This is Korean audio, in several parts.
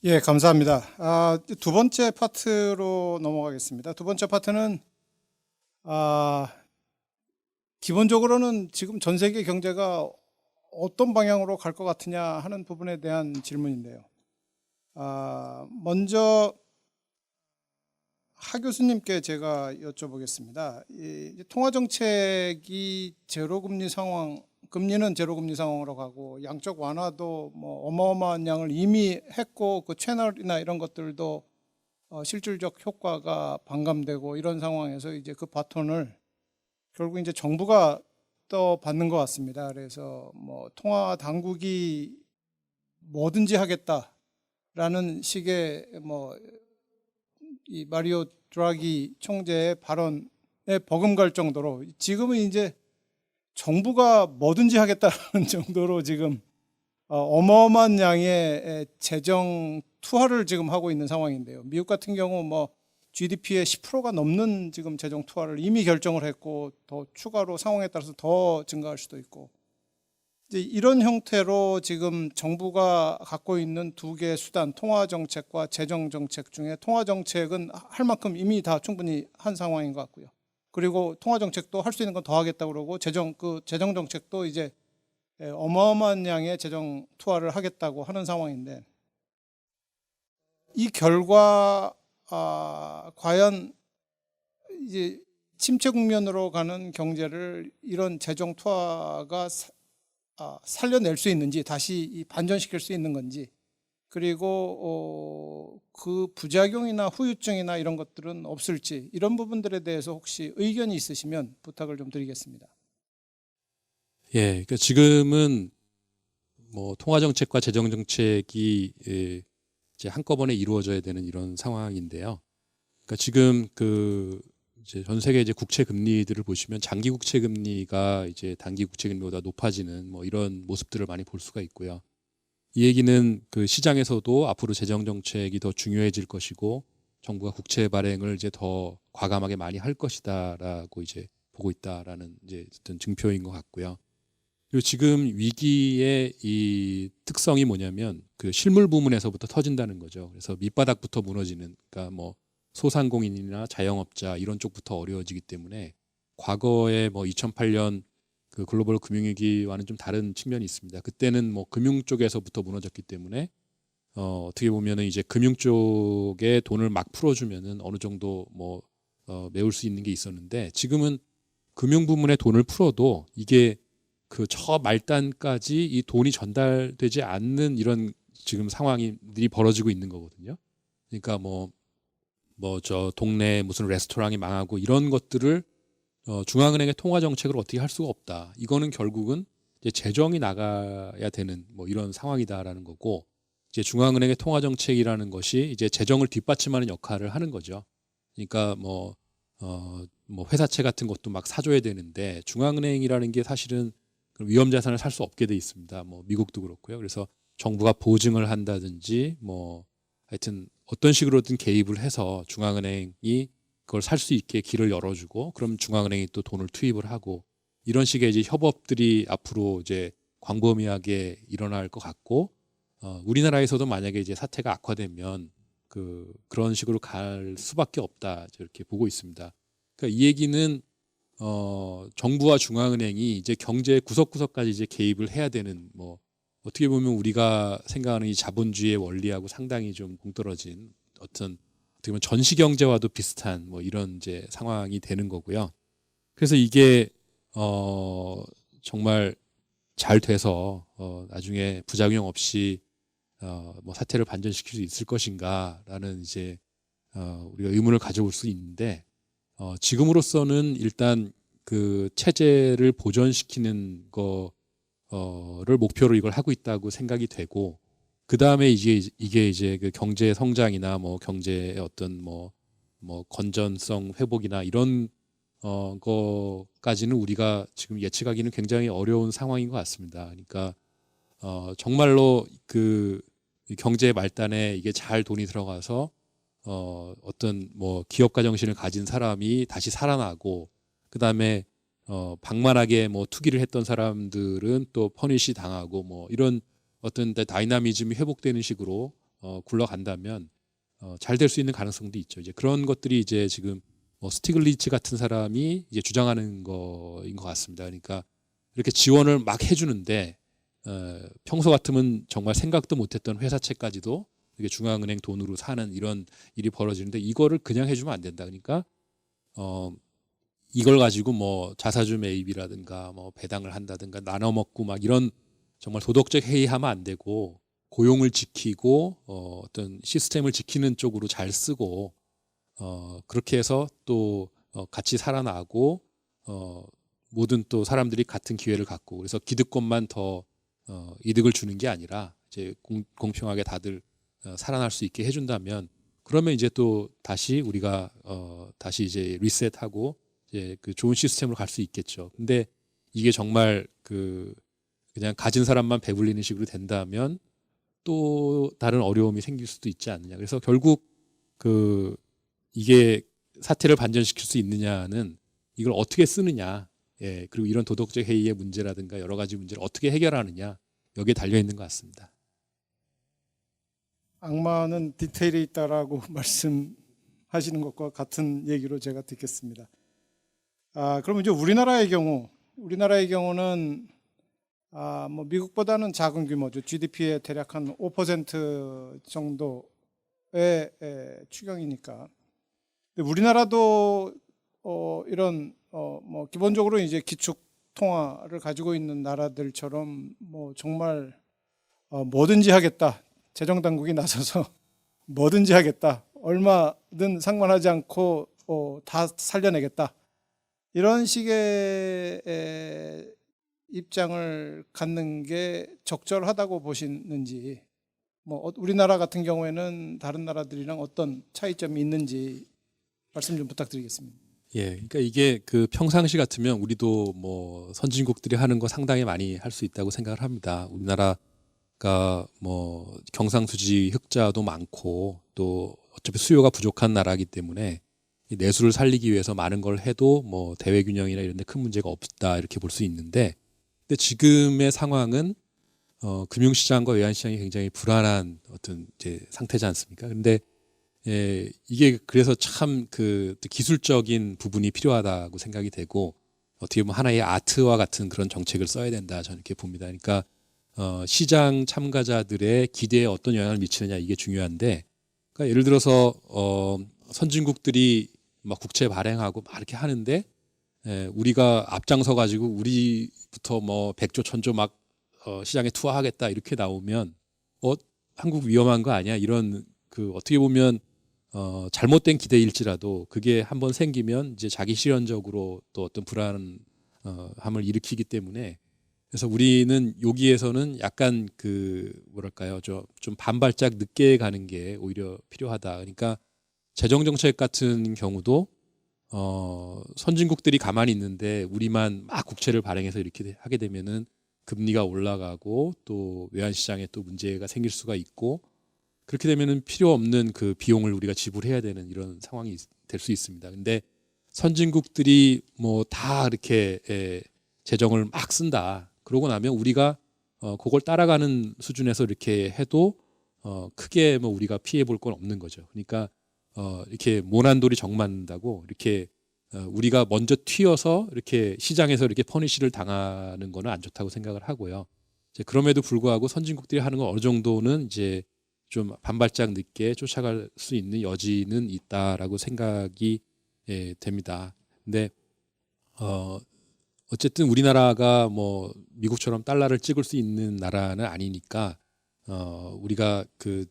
예, 감사합니다. 두 번째 파트로 넘어가겠습니다. 두 번째 파트는 아, 기본적으로는 지금 전 세계 경제가 어떤 방향으로 갈 것 같으냐 하는 부분에 대한 질문인데요. 먼저 하 교수님께 제가 여쭤보겠습니다. 이 통화 정책이 제로금리 상황, 금리는 제로금리 상황으로 가고 양적 완화도 뭐 어마어마한 양을 이미 했고 그 채널이나 이런 것들도 실질적 효과가 반감되고 이런 상황에서 이제 그 바톤을 결국 이제 정부가 또 받는 것 같습니다. 그래서 뭐 통화 당국이 뭐든지 하겠다라는 식의 뭐 이 마리오 드라기 총재의 발언에 버금갈 정도로 지금은 이제 정부가 뭐든지 하겠다는 정도로 지금 어마어마한 양의 재정 투하를 지금 하고 있는 상황인데요. 미국 같은 경우 뭐 GDP의 10%가 넘는 지금 재정 투하를 이미 결정을 했고 더 추가로 상황에 따라서 더 증가할 수도 있고 이제 이런 형태로 지금 정부가 갖고 있는 두 개의 수단, 통화 정책과 재정 정책 중에 통화 정책은 할 만큼 이미 다 충분히 한 상황인 것 같고요. 그리고 통화 정책도 할 수 있는 건 더 하겠다고 그러고 재정 정책도 이제 어마어마한 양의 재정 투하를 하겠다고 하는 상황인데 이 결과 과연 이제 침체 국면으로 가는 경제를 이런 재정 투하가 살려낼 수 있는지 다시 반전시킬 수 있는 건지 그리고 그 부작용이나 후유증이나 이런 것들은 없을지 이런 부분들에 대해서 혹시 의견이 있으시면 부탁을 좀 드리겠습니다. 예, 그러니까 지금은 뭐 통화 정책과 재정 정책이 이제 한꺼번에 이루어져야 되는 이런 상황인데요. 그러니까 지금 이제 전 세계 이제 국채 금리들을 보시면 장기 국채 금리가 이제 단기 국채 금리보다 높아지는 뭐 이런 모습들을 많이 볼 수가 있고요. 이 얘기는 그 시장에서도 앞으로 재정 정책이 더 중요해질 것이고 정부가 국채 발행을 이제 더 과감하게 많이 할 것이다라고 이제 보고 있다라는 이제 어떤 증표인 것 같고요. 그리고 지금 위기의 이 특성이 뭐냐면 그 실물 부문에서부터 터진다는 거죠. 그래서 밑바닥부터 무너지는, 그러니까 뭐 소상공인이나 자영업자 이런 쪽부터 어려워지기 때문에 과거에 뭐 2008년 그 글로벌 금융위기와는 좀 다른 측면이 있습니다. 그때는 뭐 금융 쪽에서부터 무너졌기 때문에 어떻게 보면은 이제 금융 쪽에 돈을 막 풀어주면은 어느 정도 뭐 메울 수 있는 게 있었는데 지금은 금융 부문에 돈을 풀어도 이게 그 저 말단까지 이 돈이 전달되지 않는 이런 지금 상황들이 벌어지고 있는 거거든요. 그러니까 뭐 저 동네 무슨 레스토랑이 망하고 이런 것들을 중앙은행의 통화 정책을 어떻게 할 수가 없다. 이거는 결국은 이제 재정이 나가야 되는 뭐 이런 상황이다라는 거고 이제 중앙은행의 통화 정책이라는 것이 이제 재정을 뒷받침하는 역할을 하는 거죠. 그러니까 뭐 회사채 같은 것도 막 사줘야 되는데 중앙은행이라는 게 사실은 위험 자산을 살 수 없게 돼 있습니다. 뭐 미국도 그렇고요. 그래서 정부가 보증을 한다든지 뭐 하여튼 어떤 식으로든 개입을 해서 중앙은행이 그걸 살 수 있게 길을 열어주고 그럼 중앙은행이 또 돈을 투입을 하고 이런 식의 이제 협업들이 앞으로 이제 광범위하게 일어날 것 같고 우리나라에서도 만약에 이제 사태가 악화되면 그런 식으로 갈 수밖에 없다 이렇게 보고 있습니다. 그러니까 이 얘기는 정부와 중앙은행이 이제 경제 구석구석까지 이제 개입을 해야 되는 뭐 어떻게 보면 우리가 생각하는 이 자본주의의 원리하고 상당히 좀 동떨어진 어떤 어떻게 보면 전시 경제와도 비슷한 뭐 이런 이제 상황이 되는 거고요. 그래서 이게 정말 잘 돼서 나중에 부작용 없이 뭐 사태를 반전시킬 수 있을 것인가라는 이제 우리가 의문을 가져볼 수 있는데 지금으로서는 일단 그 체제를 보존시키는 거를 목표로 이걸 하고 있다고 생각이 되고 그 다음에 이게 이제 그 경제 성장이나 뭐 경제의 어떤 뭐 건전성 회복이나 이런 거까지는 우리가 지금 예측하기는 굉장히 어려운 상황인 것 같습니다. 그러니까 정말로 그 경제 말단에 이게 잘 돈이 들어가서 어떤 뭐 기업가 정신을 가진 사람이 다시 살아나고 그다음에 방만하게 뭐 투기를 했던 사람들은 또 퍼니시 당하고 뭐 이런 어떤 다이나미즘이 회복되는 식으로 굴러간다면 잘 될 수 있는 가능성도 있죠. 이제 그런 것들이 이제 지금 스티글리츠 같은 사람이 이제 주장하는 거인 것 같습니다. 그러니까 이렇게 지원을 막 해주는데 평소 같으면 정말 생각도 못했던 회사채까지도 이게 중앙은행 돈으로 사는 이런 일이 벌어지는데 이거를 그냥 해주면 안 된다. 그러니까 이걸 가지고 뭐 자사주 매입이라든가 뭐 배당을 한다든가 나눠 먹고 막 이런 정말 도덕적 해이하면 안 되고 고용을 지키고 어떤 시스템을 지키는 쪽으로 잘 쓰고 그렇게 해서 또 같이 살아나고 모든 또 사람들이 같은 기회를 갖고 그래서 기득권만 더 이득을 주는 게 아니라 이제 공평하게 다들 살아날 수 있게 해준다면 그러면 이제 또 다시 우리가 다시 이제 리셋하고 이제 그 좋은 시스템으로 갈 수 있겠죠. 근데 이게 정말 그냥 가진 사람만 배불리는 식으로 된다면 또 다른 어려움이 생길 수도 있지 않느냐. 그래서 결국 이게 사태를 반전시킬 수 있느냐는 이걸 어떻게 쓰느냐. 예, 그리고 이런 도덕적 해이의 문제라든가 여러 가지 문제를 어떻게 해결하느냐. 여기에 달려 있는 것 같습니다. 악마는 디테일에 있다라고 말씀하시는 것과 같은 얘기로 제가 듣겠습니다. 그러면 이제 우리나라의 경우는 뭐 미국보다는 작은 규모죠. GDP의 대략 한 5% 정도의 추경이니까. 근데 우리나라도 이런 뭐 기본적으로 이제 기축 통화를 가지고 있는 나라들처럼 뭐 정말 뭐든지 하겠다. 재정 당국이 나서서 뭐든지 하겠다. 얼마든 상관하지 않고 다 살려내겠다. 이런 식의 입장을 갖는 게 적절하다고 보시는지, 뭐 우리나라 같은 경우에는 다른 나라들이랑 어떤 차이점이 있는지 말씀 좀 부탁드리겠습니다. 예, 그러니까 이게 평상시 같으면 우리도 뭐 선진국들이 하는 거 상당히 많이 할 수 있다고 생각을 합니다. 우리나라가 뭐 경상수지 흑자도 많고 또 어차피 수요가 부족한 나라이기 때문에 이 내수를 살리기 위해서 많은 걸 해도 뭐 대외 균형이나 이런 데 큰 문제가 없다 이렇게 볼 수 있는데 근데 지금의 상황은 금융시장과 외환시장이 굉장히 불안한 어떤 이제 상태지 않습니까? 근데 예, 이게 그래서 참 기술적인 부분이 필요하다고 생각이 되고 어떻게 보면 하나의 아트와 같은 그런 정책을 써야 된다 저는 이렇게 봅니다. 그러니까 시장 참가자들의 기대에 어떤 영향을 미치느냐 이게 중요한데 그러니까 예를 들어서 선진국들이 막 국채 발행하고 막 이렇게 하는데 우리가 앞장서 가지고 우리부터 뭐 100조 1000조 막 시장에 투하하겠다 이렇게 나오면 한국 위험한 거 아니야 이런 어떻게 보면 잘못된 기대일지라도 그게 한번 생기면 이제 자기 실현적으로 또 어떤 불안함을 일으키기 때문에 그래서 우리는 여기에서는 약간 뭐랄까요 좀 반발짝 늦게 가는 게 오히려 필요하다. 그러니까 재정 정책 같은 경우도 선진국들이 가만히 있는데 우리만 막 국채를 발행해서 이렇게 하게 되면은 금리가 올라가고 또 외환 시장에 또 문제가 생길 수가 있고 그렇게 되면은 필요 없는 비용을 우리가 지불해야 되는 이런 상황이 될 수 있습니다. 근데 선진국들이 뭐 다 이렇게 재정을 막 쓴다. 그러고 나면 우리가 그걸 따라가는 수준에서 이렇게 해도 크게 뭐 우리가 피해 볼 건 없는 거죠. 그러니까 이렇게 모난돌이 정 맞는다고 이렇게 우리가 먼저 튀어서 이렇게 시장에서 이렇게 퍼니시를 당하는 거는 안 좋다고 생각을 하고요. 이제 그럼에도 불구하고 선진국들이 하는 건 어느 정도는 이제 좀 반발짝 늦게 쫓아갈 수 있는 여지는 있다라고 생각이 됩니다. 근데 어쨌든 우리나라가 뭐 미국처럼 달러를 찍을 수 있는 나라는 아니니까 우리가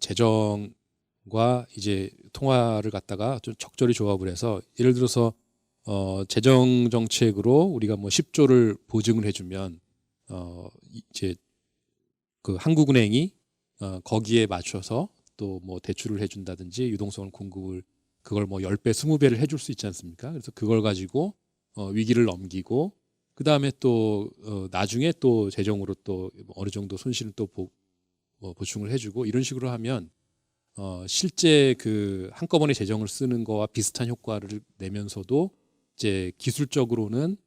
재정과 이제 통화를 갖다가 좀 적절히 조합을 해서 예를 들어서 재정 정책으로 우리가 뭐 10조를 보증을 해주면 이제 한국은행이 거기에 맞춰서 또 뭐 대출을 해준다든지 유동성을 공급을 그걸 뭐 10배, 20배를 해줄 수 있지 않습니까? 그래서 그걸 가지고 위기를 넘기고 그 다음에 또 나중에 또 재정으로 또 어느 정도 손실을 또 보충을 해주고 이런 식으로 하면 실제 한꺼번에 재정을 쓰는 거와 비슷한 효과를 내면서도 이제 기술적으로는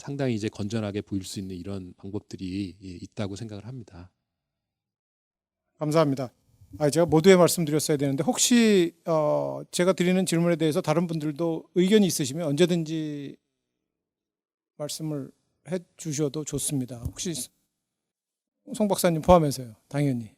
상당히 이제 건전하게 보일 수 있는 이런 방법들이 있다고 생각을 합니다. 감사합니다. 제가 모두에 말씀드렸어야 되는데 혹시 제가 드리는 질문에 대해서 다른 분들도 의견이 있으시면 언제든지 말씀을 해 주셔도 좋습니다. 혹시 송 박사님 포함해서요. 당연히.